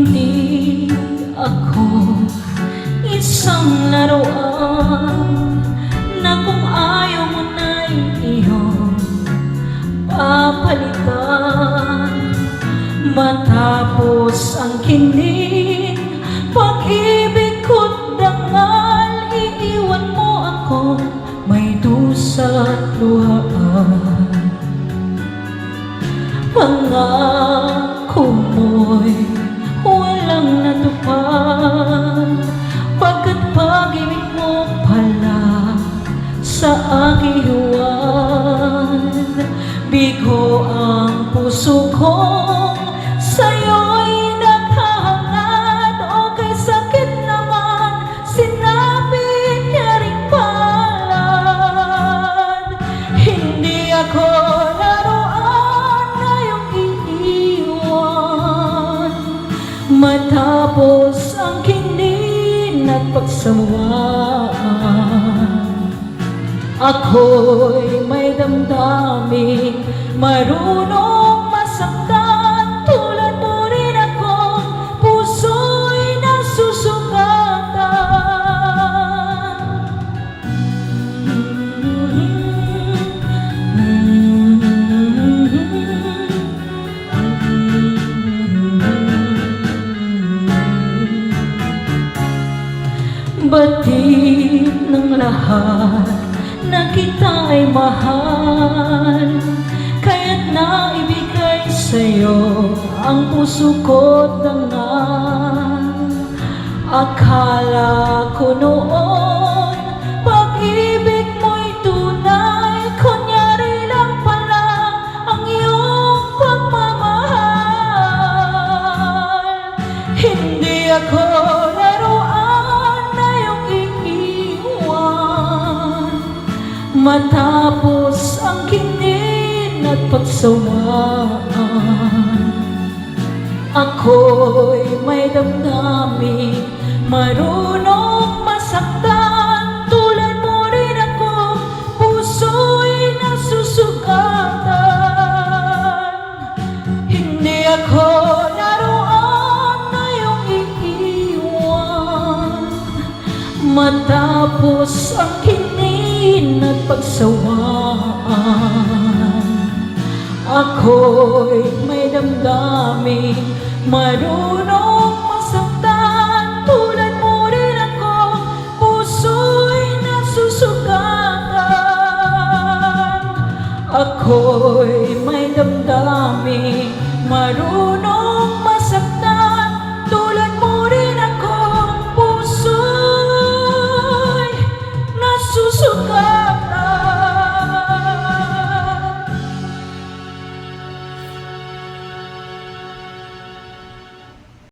hindi ako isang laruan na kung ayaw mo na'y iyong papalitan. Matapos ang kining pag-ibig ko't dangal, iiwan mo ako may dusa't luhaan. Pangako mo'y walang natupad, pagkat pag-ibig mo pala sa aking huwan. Bigo ang puso kong sa'yo'y naghahangad, o kay sakit naman sinapit niya ring palad. Hindi ako laruan na iyong iiwan, matapos ang kinin at pagsawaan. Ako'y may damdamin, marunong masaktan, tulad mo rin ako, puso'y nasusugatan. Batid ng lahat na kita ay mahal, kaya't naibigay sa'yo ang puso ko't dangal. Akala ko noon pag-ibig mo'y tunay, kunyari lang pala ang iyong pagmamahal. Hindi ako laruan na iyong iiwan, matapos ang kinin at pagsawaan. Ako'y may damdamin, marunong masaktan, tulad mo rin ako, puso'y nasusugatan. Hindi ako laruan na iyong iiwan, matapos ang kinin at pagsawaan. Ako'y may damdamin, marunong masaktan, tulad mo rin ako, puso'y nasusugatan. Ako'y may damdamin, marunong